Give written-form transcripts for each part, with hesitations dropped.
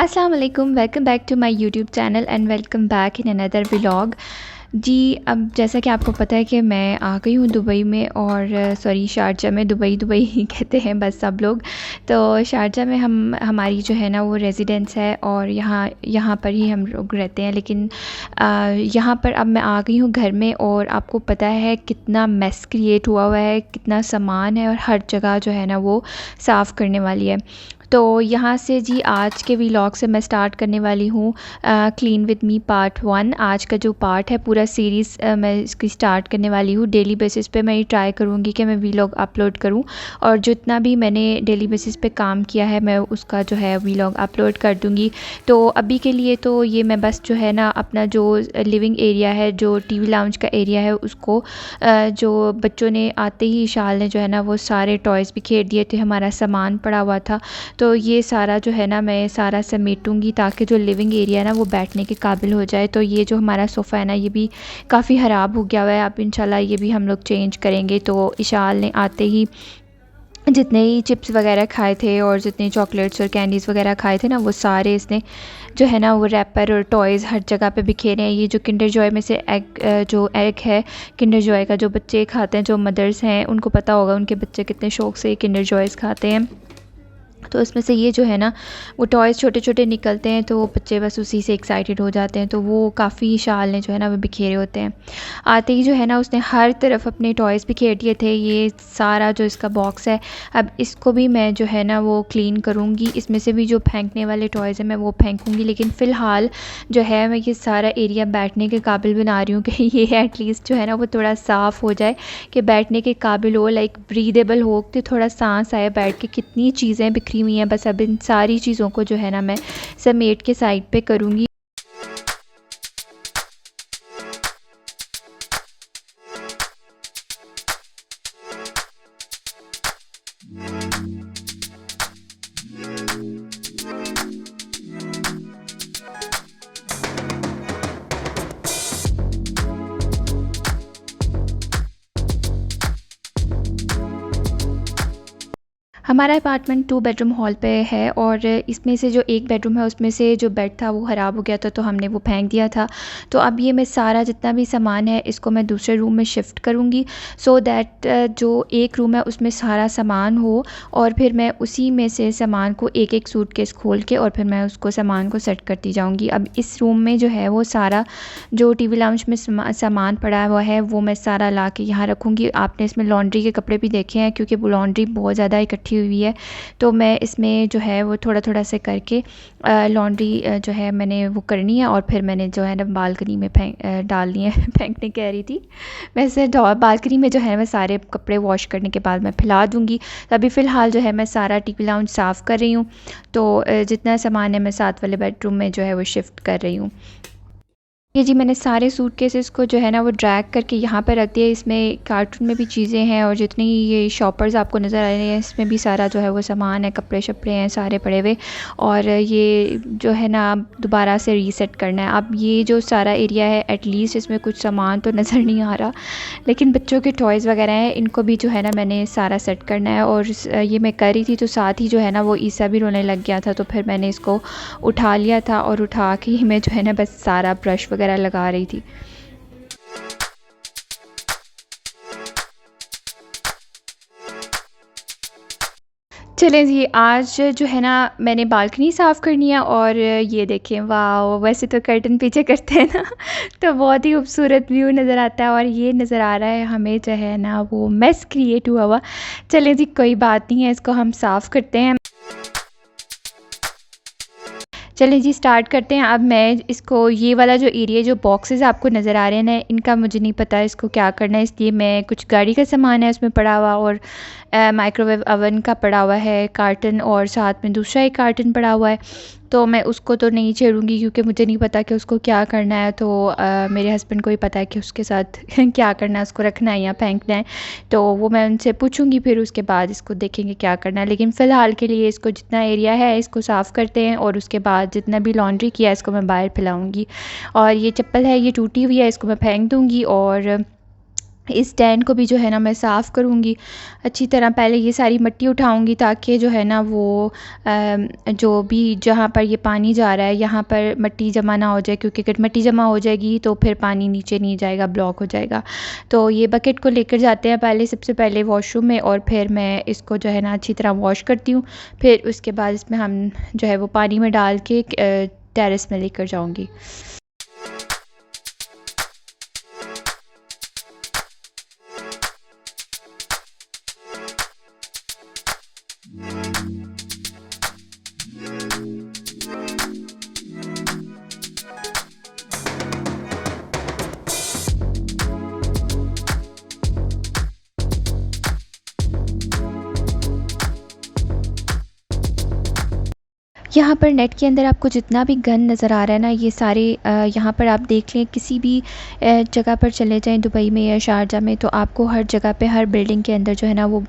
अस्सलाम वालेकुम, welcome back to my YouTube channel and welcome back in another vlog. जी, अब जैसा कि आपको पता है कि मैं आ गई हूँ दुबई में और सॉरी शारजा में। दुबई दुबई ही कहते हैं बस सब लोग। तो शारजा में हमारी जो है ना वो रेजिडेंस है और यहाँ यहाँ पर ही हम लोग रहते हैं। लेकिन यहाँ पर अब मैं आ गई हूँ घर में और आपको पता है कितना मेस क्रिएट हुआ हुआ है, कितना सामान है और हर जगह जो है ना वो साफ़ करने वाली है। तो यहाँ से जी आज के व्लॉग से मैं स्टार्ट करने वाली हूँ क्लीन विद मी पार्ट 1। आज का जो पार्ट है पूरा सीरीज़ मैं इसकी स्टार्ट करने वाली हूँ। डेली बेसिस पे मैं ये ट्राई करूँगी कि मैं व्लॉग अपलोड करूँ और जितना भी मैंने डेली बेसिस पे काम किया है मैं उसका जो है व्लॉग अपलोड कर दूँगी। तो अभी के लिए तो ये मैं बस जो है ना अपना जो लिविंग एरिया है, जो टीवी लाउंज का एरिया है, उसको जो बच्चों ने आते ही शाल ने जो है ना वो सारे टॉयज़ बिखेर दिए थे, हमारा सामान पड़ा हुआ था। तो ये सारा जो है ना मैं सारा समेटूँगी ताकि जो लिविंग एरिया है ना वो बैठने के काबिल हो जाए। तो ये जो हमारा सोफ़ा है ना ये भी काफ़ी ख़राब हो गया हुआ है। अब इंशाल्लाह ये भी हम लोग चेंज करेंगे। तो इशाल ने आते ही जितने ही चिप्स वगैरह खाए थे और जितने चॉकलेट्स और कैंडीज़ वगैरह खाए थे ना वो सारे इसने जो है ना वो रैपर और टॉयज़ हर जगह पे बिखेरे हैं। ये जो किंडर जॉय में से जो एग है किंडर जॉय का, जो बच्चे खाते हैं, जो मदर्स हैं उनको पता होगा उनके बच्चे कितने शौक़ से किंडर जॉयज़ खाते हैं। तो इसमें से ये जो है ना वो टॉयज़ छोटे छोटे निकलते हैं तो बच्चे बस उसी से एक्साइटेड हो जाते हैं। तो वो काफ़ी शाल ने जो है ना वो बिखेरे होते हैं। आते ही जो है ना उसने हर तरफ अपने टॉयज़ बिखेर दिए थे। ये सारा जो इसका बॉक्स है अब इसको भी मैं जो है ना वो क्लीन करूँगी। इसमें से भी जो फेंकने वाले टॉयज़ हैं मैं वो फेंकूँगी। लेकिन फ़िलहाल जो है मैं ये सारा एरिया बैठने के काबिल बना रही हूँ कि ये एटलीस्ट जो है ना वो थोड़ा साफ़ हो जाए, कि बैठने के काबिल हो, लाइक ब्रीदेबल हो, कि थोड़ा सांस आए बैठ के। कितनी चीज़ें बिखरी हुई हैं, बस अब इन सारी चीज़ों को जो है ना मैं समेट के साइड पे करूँगी। हमारा अपार्टमेंट 2 बेडरूम हॉल पे है और इसमें से जो एक बेडरूम है उसमें से जो बेड था वो ख़राब हो गया था तो हमने वो फेंक दिया था। तो अब ये मैं सारा जितना भी सामान है इसको मैं दूसरे रूम में शिफ्ट करूँगी, सो दैट जो एक रूम है उसमें सारा सामान हो और फिर मैं उसी में से सामान को एक एक सूटकेस खोल के और फिर मैं उसको सामान को सेट करती जाऊँगी। अब इस रूम में जो है वो सारा जो टीवी लाउंज में सामान पड़ा हुआ है वो मैं सारा ला के यहाँ रखूँगी। आपने इसमें लॉन्ड्री के कपड़े भी देखे हैं क्योंकि वो लॉन्ड्री बहुत ज़्यादा इकट्ठी हुई है। तो मैं इसमें जो है वो थोड़ा थोड़ा से करके लॉन्ड्री जो है मैंने वो करनी है और फिर मैंने जो है ना बालकनी में डालनी है फेंकने कह रही थी, वैसे बालकनी में जो है मैं सारे कपड़े वॉश करने के बाद मैं फैला दूँगी। तो अभी फ़िलहाल जो है मैं सारा टीवी लाउंज साफ़ कर रही हूँ। तो जितना सामान है मैं साथ वाले बेडरूम में जो है वो शिफ्ट कर रही हूँ। ये जी मैंने सारे सूटकेसेस को जो है ना वो ड्रैग करके यहाँ पर रख दिया। इसमें कार्टून में भी चीज़ें हैं और जितनी ये शॉपर्स आपको नज़र आ रहे हैं इसमें भी सारा जो है वो सामान है, कपड़े शपड़े हैं सारे पड़े हुए। और ये जो है ना अब दोबारा से रीसेट करना है। अब ये जो सारा एरिया है एटलीस्ट इसमें कुछ सामान तो नज़र नहीं आ रहा, लेकिन बच्चों के टॉयज़ वगैरह हैं इनको भी जो है ना मैंने सारा सेट करना है। और ये मैं कर रही थी तो साथ ही जो है ना वो ईसा भी रोने लग गया था, तो फिर मैंने इसको उठा लिया था और उठा के ही मैं जो है ना बस सारा ब्रश वगैरह लगा रही थी। चलें जी, आज जो है ना मैंने बालकनी साफ़ करनी है और ये देखें, वाओ! वैसे तो कर्टन पीछे करते हैं ना तो बहुत ही खूबसूरत व्यू नज़र आता है और ये नज़र आ रहा है हमें जो है ना वो मेस क्रिएट हुआ हुआ। चलें जी, कोई बात नहीं है, इसको हम साफ़ करते हैं। चलें जी स्टार्ट करते हैं। अब मैं इसको ये वाला जो एरिया, जो बॉक्सेस आपको नज़र आ रहे हैं ना, इनका मुझे नहीं पता इसको क्या करना है, इसलिए मैं कुछ गाड़ी का सामान है उसमें पड़ा हुआ और माइक्रोवेव ओवन का पड़ा हुआ है कार्टन और साथ में दूसरा एक कार्टन पड़ा हुआ है। तो मैं उसको तो नहीं छेड़ूंगी क्योंकि मुझे नहीं पता कि उसको क्या करना है। तो मेरे हस्बैंड को ही पता है कि उसके साथ क्या करना है, उसको रखना है या फेंकना है। तो वो मैं उनसे पूछूंगी, फिर उसके बाद इसको देखेंगे क्या करना है। लेकिन फ़िलहाल के लिए इसको जितना एरिया है इसको साफ़ करते हैं और उसके बाद जितना भी लॉन्ड्री किया है इसको मैं बाहर फैलाऊँगी। और ये चप्पल है, ये टूटी हुई है, इसको मैं फेंक दूँगी। और इस स्टैंड को भी जो है ना मैं साफ़ करूँगी अच्छी तरह। पहले ये सारी मिट्टी उठाऊँगी ताकि जो है ना वो जो भी जहाँ पर ये पानी जा रहा है यहाँ पर मिट्टी जमा ना हो जाए, क्योंकि अगर मिट्टी जमा हो जाएगी तो फिर पानी नीचे नहीं जाएगा, ब्लॉक हो जाएगा। तो ये बकेट को लेकर जाते हैं पहले, सबसे पहले वॉशरूम में, और फिर मैं इसको जो है ना अच्छी तरह वॉश करती हूँ। फिर उसके बाद इसमें हम जो है वो पानी में डाल के टेरेस में लेकर जाऊँगी। यहाँ पर नेट के अंदर आपको जितना भी गन नज़र आ रहा है ना, ये सारे यहाँ पर आप देख लें, किसी भी जगह पर चले जाएं दुबई में या शारजा में, तो आपको हर जगह पे, हर बिल्डिंग के अंदर जो है ना वो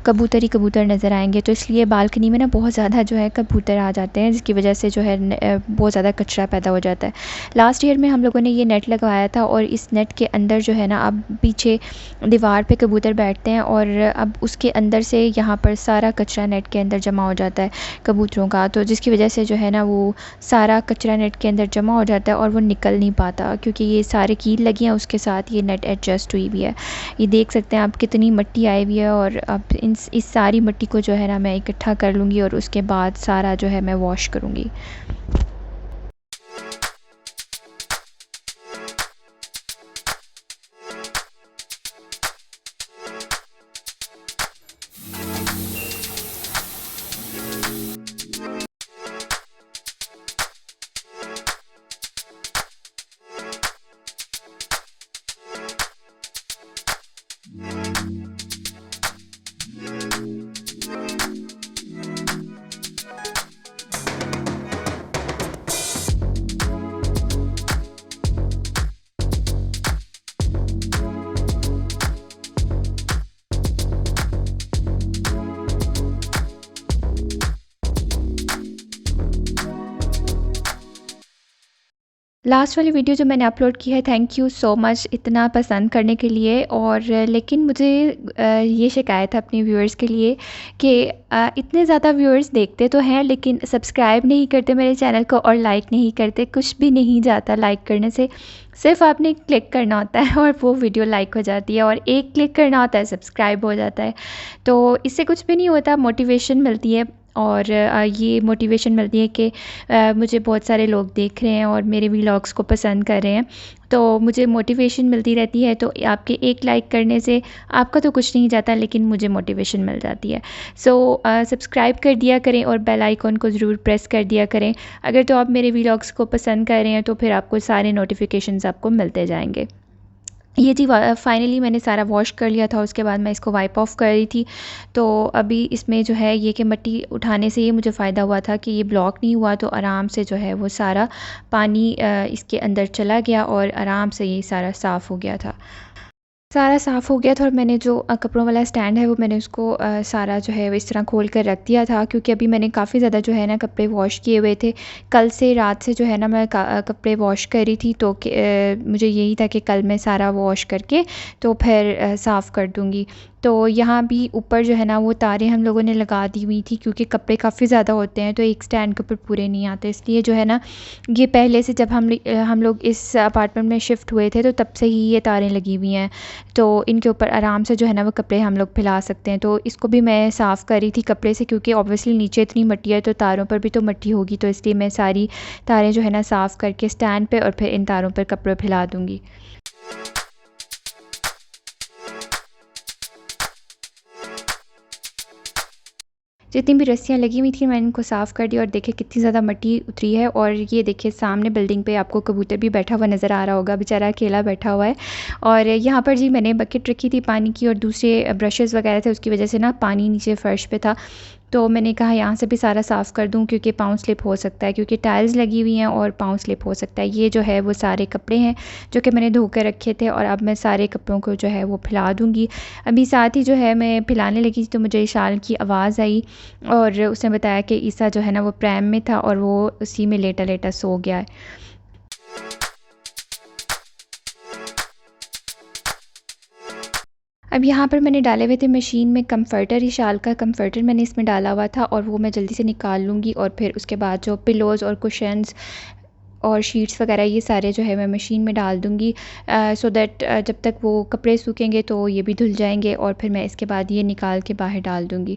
कबूतर ही कबूतर नज़र आएंगे। तो इसलिए बालकनी में ना बहुत ज़्यादा जो है कबूतर आ जाते हैं, जिसकी वजह से जो है बहुत ज़्यादा कचरा पैदा हो जाता है। लास्ट ईयर में हम लोगों ने ये नेट लगवाया था, और इस नेट के अंदर जो है ना अब पीछे दीवार पे कबूतर बैठते हैं, और अब उसके अंदर से यहाँ पर सारा कचरा नेट के अंदर जमा हो जाता है कबूतरों का। तो जिसकी वजह से जो है ना वो सारा कचरा नेट के अंदर जमा हो जाता है और वो निकल नहीं पाता, क्योंकि ये सारे कील लगी हैं, उसके साथ ये नेट एडजस्ट हुई भी है। ये देख सकते हैं आप कितनी मिट्टी आई हुई है। और अब इस सारी मिट्टी को जो है ना मैं इकट्ठा कर लूँगी, और उसके बाद सारा जो है मैं वॉश करूँगी। लास्ट वाली वीडियो जो मैंने अपलोड की है, थैंक यू सो मच इतना पसंद करने के लिए। और लेकिन मुझे ये शिकायत है अपने व्यूअर्स के लिए कि इतने ज़्यादा व्यूअर्स देखते तो हैं लेकिन सब्सक्राइब नहीं करते मेरे चैनल को और लाइक नहीं करते। कुछ भी नहीं जाता लाइक करने से, सिर्फ आपने क्लिक करना होता है और वो वीडियो लाइक हो जाती है, और एक क्लिक करना होता है सब्सक्राइब हो जाता है। तो इससे कुछ भी नहीं होता, मोटिवेशन मिलती है। और ये मोटिवेशन मिलती है कि मुझे बहुत सारे लोग देख रहे हैं और मेरे व्लॉग्स को पसंद कर रहे हैं, तो मुझे मोटिवेशन मिलती रहती है। तो आपके एक लाइक करने से आपका तो कुछ नहीं जाता, लेकिन मुझे मोटिवेशन मिल जाती है। सो सब्सक्राइब कर दिया करें और बेल आइकॉन को ज़रूर प्रेस कर दिया करें। अगर तो आप मेरे व्लॉग्स को पसंद कर रहे हैं तो फिर आपको सारे नोटिफिकेशंस आपको मिलते जाएंगे। ये जी फाइनली मैंने सारा वॉश कर लिया था, उसके बाद मैं इसको वाइप ऑफ कर रही थी। तो अभी इसमें जो है ये कि मिट्टी उठाने से ये मुझे फ़ायदा हुआ था कि ये ब्लॉक नहीं हुआ, तो आराम से जो है वो सारा पानी इसके अंदर चला गया और आराम से ये सारा साफ़ हो गया था। सारा साफ़ हो गया था, और मैंने जो कपड़ों वाला स्टैंड है वो मैंने उसको सारा जो है वो इस तरह खोल कर रख दिया था, क्योंकि अभी मैंने काफ़ी ज़्यादा जो है ना कपड़े वॉश किए हुए थे। कल से रात से जो है ना मैं कपड़े वॉश कर रही थी, तो मुझे यही था कि कल मैं सारा वॉश करके तो फिर साफ़ कर दूँगी। तो यहाँ भी ऊपर जो है ना वो तारें हम लोगों ने लगा दी हुई थी, क्योंकि कपड़े काफ़ी ज़्यादा होते हैं तो एक स्टैंड के ऊपर पूरे नहीं आते, इसलिए जो है ना ये पहले से जब हम लोग इस अपार्टमेंट में शिफ्ट हुए थे तो तब से ही ये तारें लगी हुई हैं। तो इनके ऊपर आराम से जो है ना वो कपड़े हम लोग फैला सकते हैं। तो इसको भी मैं साफ़ कर रही थी कपड़े से, क्योंकि ऑब्वियसली नीचे इतनी मिट्टी है तो तारों पर भी तो मिट्टी होगी, तो इसलिए मैं सारी तारें जो है ना साफ़ करके स्टैंड पे और फिर इन तारों पर कपड़े फैला दूँगी। जितनी भी रस्सियाँ लगी हुई थी मैंने इनको साफ़ कर दिया, और देखिए कितनी ज़्यादा मिट्टी उतरी है। और ये देखिए सामने बिल्डिंग पे आपको कबूतर भी बैठा हुआ नज़र आ रहा होगा, बेचारा अकेला बैठा हुआ है। और यहाँ पर जी मैंने बकेट रखी थी पानी की, और दूसरे ब्रशेज़ वगैरह थे, उसकी वजह से ना पानी नीचे फ़र्श पे था, तो मैंने कहा यहाँ से भी सारा साफ़ कर दूँ, क्योंकि पाँव स्लिप हो सकता है, क्योंकि टाइल्स लगी हुई हैं और पाँव स्लिप हो सकता है। ये जो है वो सारे कपड़े हैं जो कि मैंने धो के रखे थे, और अब मैं सारे कपड़ों को जो है वो फैला दूँगी। अभी साथ ही जो है मैं फैलाने लगी तो मुझे इशाल की आवाज़ आई, और उसने बताया कि ईसा जो है ना वो प्रैम में था और वो उसी में लेटा लेटा सो गया है। अब यहाँ पर मैंने डाले हुए थे मशीन में कम्फ़र्टर, ये शाल का कम्फ़र्टर मैंने इसमें डाला हुआ था और वो मैं जल्दी से निकाल लूँगी। और फिर उसके बाद जो पिलोज़ और कुशन्स और शीट्स वगैरह ये सारे जो है मैं मशीन में डाल दूँगी, सो दैट जब तक वो कपड़े सूखेंगे तो ये भी धुल जाएंगे और फिर मैं इसके बाद ये निकाल के बाहर डाल दूँगी।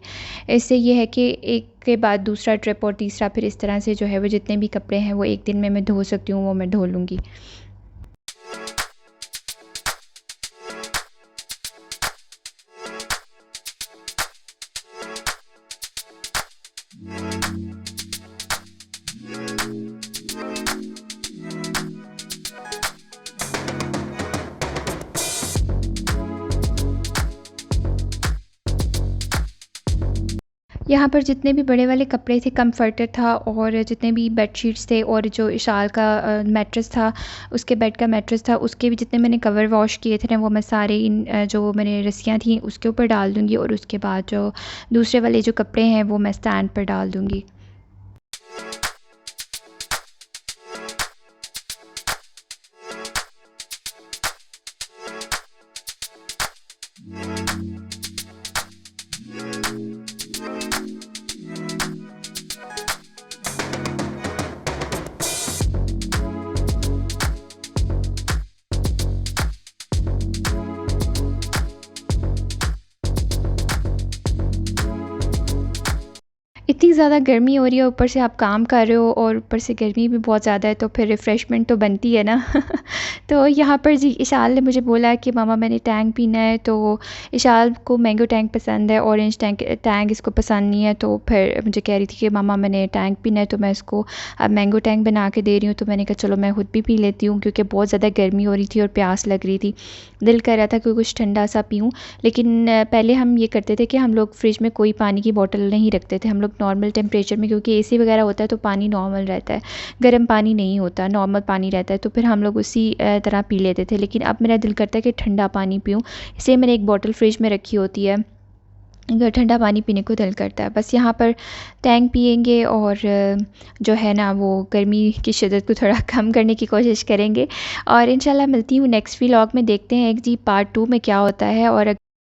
इससे ये है कि एक के बाद दूसरा ट्रिप और तीसरा फिर इस तरह से जो है वो जितने भी कपड़े हैं वो एक दिन में मैं धो सकती हूँ, वो मैं धो लूँगी। यहाँ पर जितने भी बड़े वाले कपड़े थे, कम्फ़र्टर था और जितने भी बेडशीट्स थे और जो शाल का मैट्रेस था, उसके बेड का मैट्रेस था, उसके भी जितने मैंने कवर वॉश किए थे ना, वो मैं सारे इन जो मैंने रस्सियाँ थी उसके ऊपर डाल दूँगी और उसके बाद जो दूसरे वाले जो कपड़े हैं वो मैं स्टैंड पर डाल दूँगी। इतनी ज़्यादा गर्मी हो रही है, ऊपर से आप काम कर रहे हो और ऊपर से गर्मी भी बहुत ज़्यादा है, तो फिर रिफ़्रेशमेंट तो बनती है ना। तो यहाँ पर जी इशाल ने मुझे बोला कि मामा मैंने टैंग पीना है, तो इशाल को मैंगो टैंग पसंद है, ऑरेंज टैंग टैंग इसको पसंद नहीं है। तो फिर मुझे कह रही थी कि मामा मैंने टैंग पीना है, तो मैं इसको अब मैंगो टैंग बना के दे रही हूँ। तो मैंने कहा चलो मैं खुद भी पी लेती हूँ, क्योंकि बहुत ज़्यादा गर्मी हो रही थी और प्यास लग रही थी। दिल कर रहा था कि कुछ ठंडा सा पीऊँ। लेकिन पहले हम ये करते थे कि हम लोग फ्रिज में कोई पानी की बोतल नहीं रखते थे, हम लोग नॉर्मल टेम्परेचर में, क्योंकि एसी वगैरह होता है तो पानी नॉर्मल रहता है, गर्म पानी नहीं होता, नॉर्मल पानी रहता है, तो फिर हम लोग उसी तरह पी लेते थे। लेकिन अब मेरा दिल करता है कि ठंडा पानी पीऊँ, इसलिए मैंने एक बोतल फ्रिज में रखी होती है, अगर ठंडा पानी पीने को दिल करता है। बस यहाँ पर टैंग पिएंगे और जो है ना वो गर्मी की शिद्दत को थोड़ा कम करने की कोशिश करेंगे। और इंशाल्लाह मिलती हूँ नेक्स्ट व्लॉग में, देखते हैं जी पार्ट 2 में क्या होता है।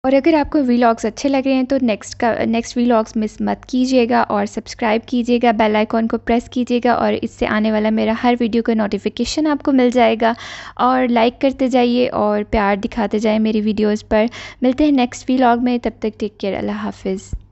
और अगर आपको व्लॉग्स अच्छे लग रहे हैं तो नेक्स्ट व्लॉग्स मिस मत कीजिएगा और सब्सक्राइब कीजिएगा, बेल आइकॉन को प्रेस कीजिएगा और इससे आने वाला मेरा हर वीडियो का नोटिफिकेशन आपको मिल जाएगा। और लाइक करते जाइए और प्यार दिखाते जाइए मेरी वीडियोस पर। मिलते हैं नेक्स्ट व्लॉग में, तब तक टेक केयर, अल्लाह हाफ़िज़।